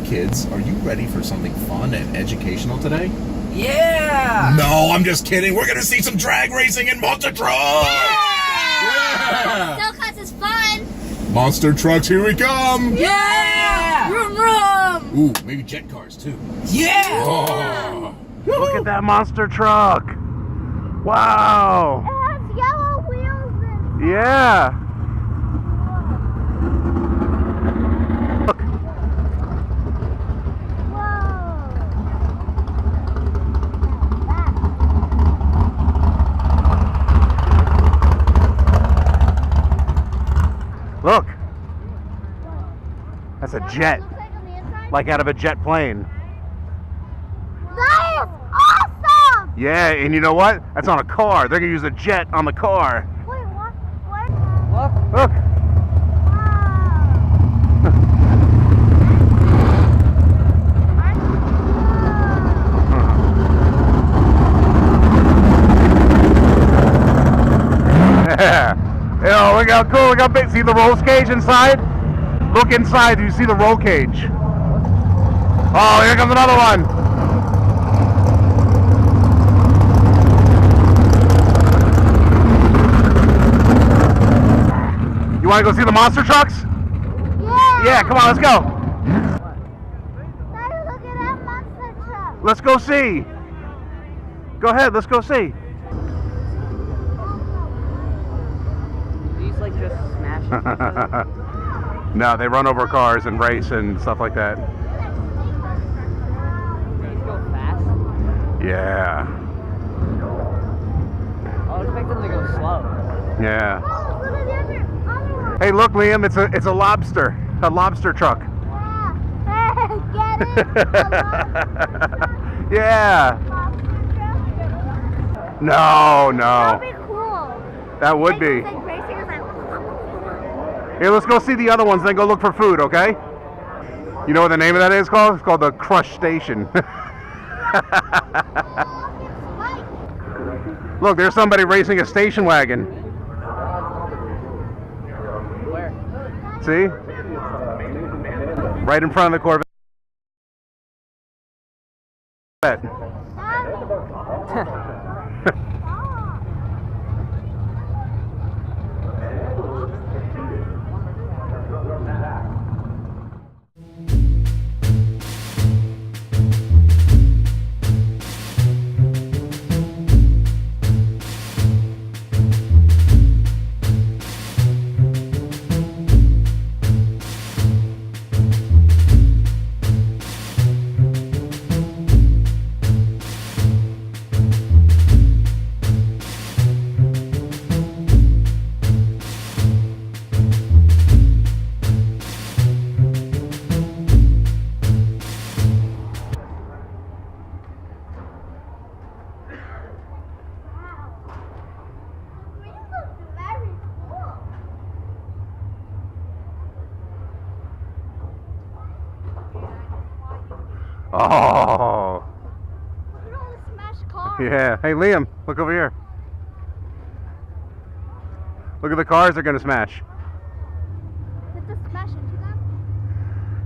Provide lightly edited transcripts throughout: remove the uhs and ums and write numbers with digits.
kids, are you ready for something fun and educational today? Yeah! No, I'm just kidding. We're gonna see some drag racing in monster trucks! Yeah! Go-karts is fun! Monster trucks, here we come! Yeah! Vroom vroom! Ooh, maybe jet cars too. Yeah! Oh. Look at that monster truck! Wow! It has yellow wheels and... Yeah! Look! Look! That's a jet. Like out of a jet plane. That is awesome! Yeah, and you know what? That's on a car. They're gonna use a jet on the car. Wait, what? What? Look! Yeah. Oh, look how cool, look how big. See the roll cage inside? Look inside, do you see the roll cage? Oh, here comes another one. You want to go see the monster trucks? Yeah! Yeah, come on, let's go. Daddy, look at that monster truck! Let's go see. Go ahead, let's go see. These like just smash each other. No, they run over cars and race and stuff like that. These go fast. Yeah. I would expect them to go slow. Yeah. Oh, look at the other one! Hey, look, Liam, it's a lobster truck. Yeah! Get it? Yeah. No, That'd no. be cool. That would be. Like racing is like... Here, let's go see the other ones, then go look for food, okay? You know what the name of that is called? It's called the Crush Station. Look, there's somebody racing a station wagon. Where? See? Right in front of the Corvette. Oh. You don't want to smash cars. Yeah. Hey, Liam, look over here. Look at the cars they're gonna smash. Hit the smash into them.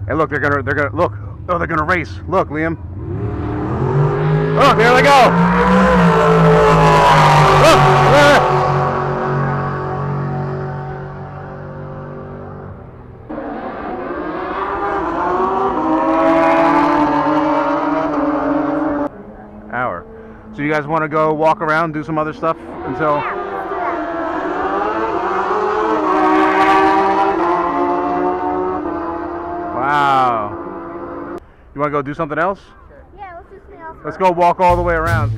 Hey, look, they're gonna look. Oh, they're gonna race. Look, Liam. Oh, there they go. Look, there. Hour. So you guys want to go walk around, do some other stuff until? Wow. You want to go do something else? Yeah, let's do something else. Let's go walk all the way around.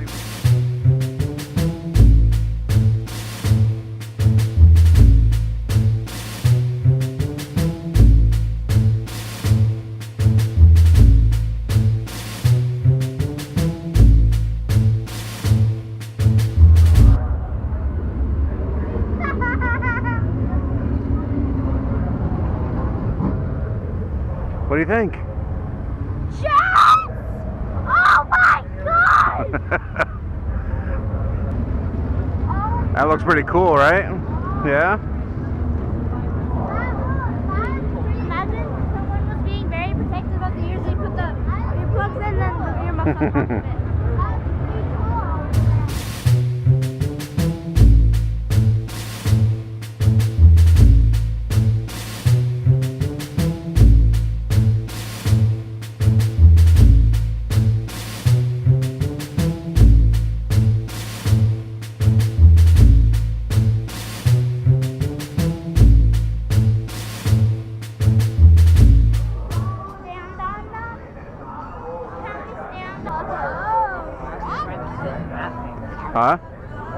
What do you think? Jets! Oh my god! That looks pretty cool, right? Yeah? Imagine someone was being very protective of the years they put Stand on them. Can we stand on them? Trying to sit in that thing. Huh?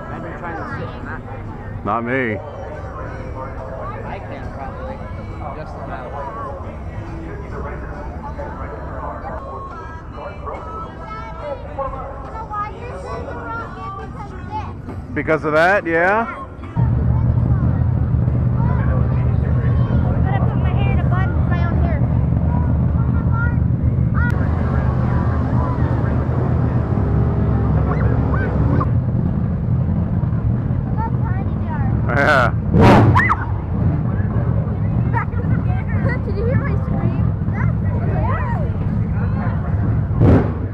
Imagine trying to sit in that thing. Not me. I can probably. Just about. You know why you're sitting around here? Because of this. Because of that, yeah? I'm gonna put my hair in a bun with my own hair. Look how tiny they are. Yeah. Did you hear my scream?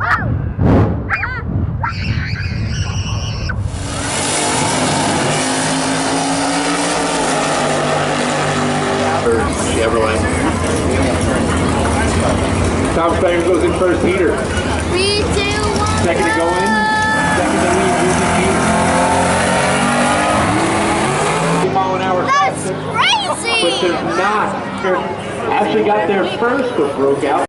Oh! Chevrolet. Tom Steiner goes in first heater. 3, 2, 1. Second to go in. Second to leave. Music heater. 50-mile-an-hour That's but crazy! there's not. Actually got there first, but broke out.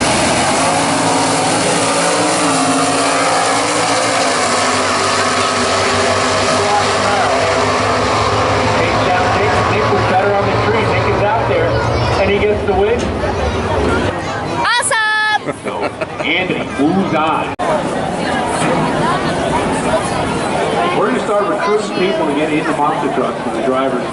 Nick was better on the tree. Nick is out there, and he gets the win. Awesome! Anthony moves on. We're going to start recruiting people to get into monster trucks for the drivers.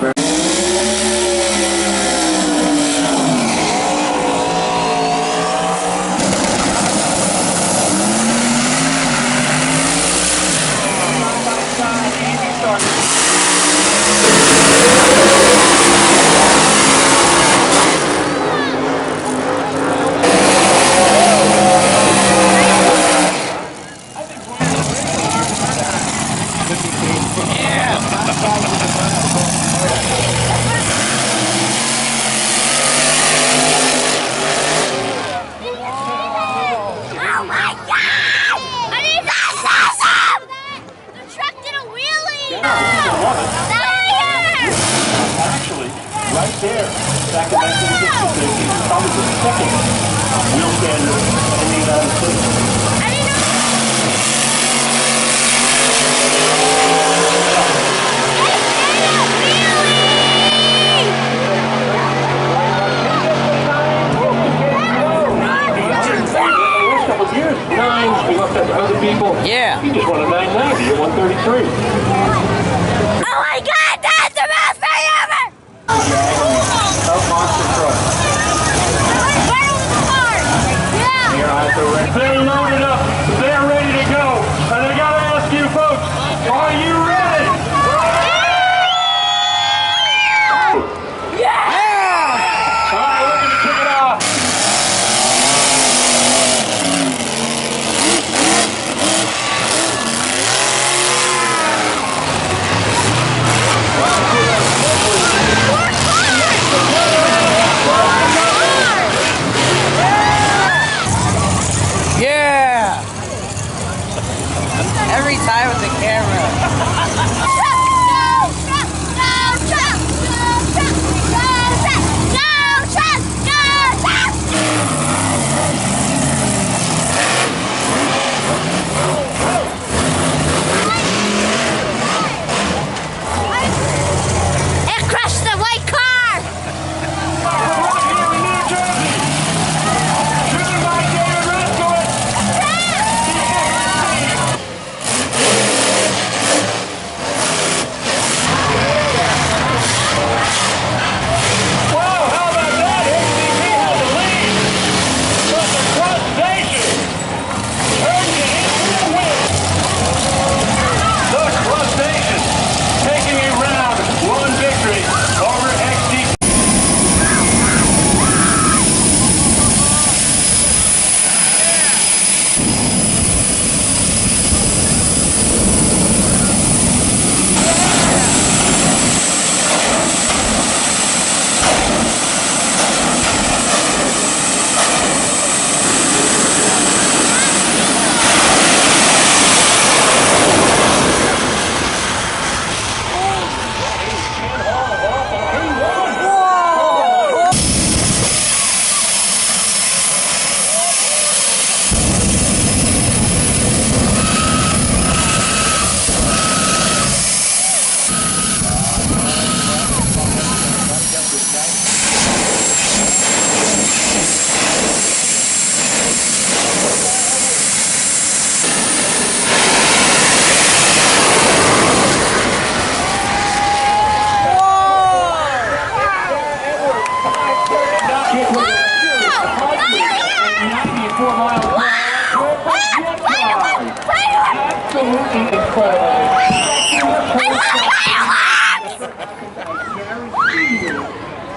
Oh my god! I mean, that's awesome! The truck did a wheelie! Fire! Actually, right there, back in 1960, he's probably the second wheel standard in the United States. I didn't know. Last couple of years, 9, we looked at other people. Yeah. He just won a 990 at 133. Oh my god, that's the best thing ever! Of monster truck. Yeah! Your eyes are ready. They're loaded up. They're ready to go. And I gotta ask you folks, are you ready? Yeah! All right, we're gonna kick it off.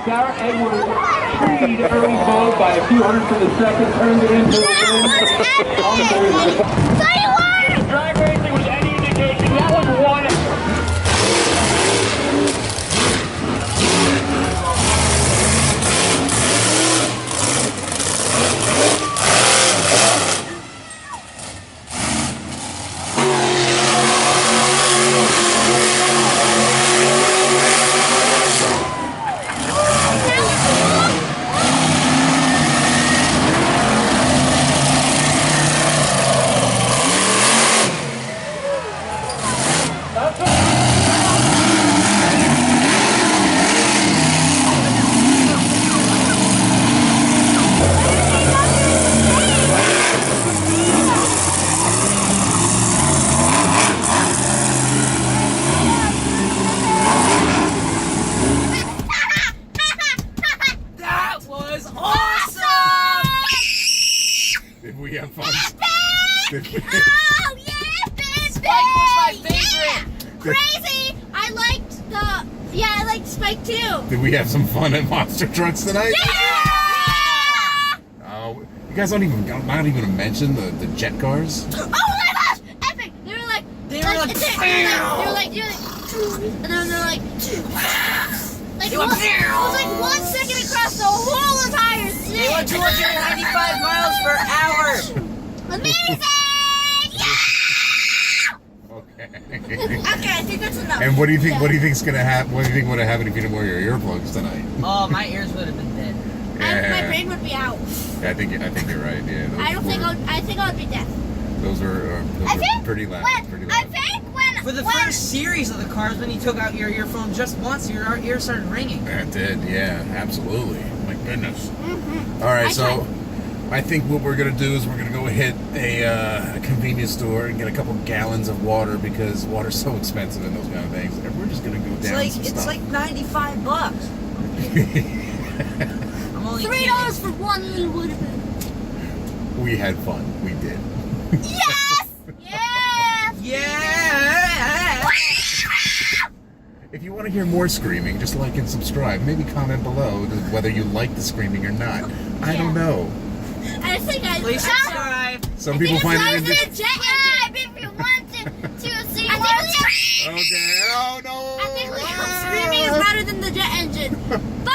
Sarah Edwards treed early mode by a few hundredths of a second, turned it into a win. If drag racing was any indication, that was one. That was awesome! Did we have fun? Did we, Oh, yeah, baby! Spike was my favorite. Yeah. Crazy! I liked Spike too. did we have some fun at Monster Trucks tonight? Yeah! Oh, you guys don't even not even to mention the jet cars. Oh my gosh! Epic! They were like, and then they're like, it was like 1 second across the whole entire thing. They went 295 miles per hour. Amazing! Okay. Okay, I think that's enough. And what do you think? What do you think's gonna happen? What do you think would have happened if you didn't wear your earplugs tonight? Oh, my ears would have been dead. My brain would be out. I think you're right. Yeah. I think I would be deaf. Those were pretty loud. Pretty I loud. think when For the first series of the cars, when you took out your earphone just once, your ears started ringing. It did. Yeah. Absolutely. My goodness. Mm-hmm. All right. So, I think what we're gonna do is we're gonna go hit a convenience store and get a couple gallons of water because water's so expensive in those kind of things. And we're just gonna go down some It's stuff. like $95. I'm only $3 for one little watermelon. We had fun. We did. Yes! Yes! Yeah. If you want to hear more screaming, just like and subscribe. Maybe comment below whether you like the screaming or not. I don't know. I think Please subscribe. Some people find it if you want to see more. Okay. Oh no. I think screaming is louder than the jet engine. Bye! Bye.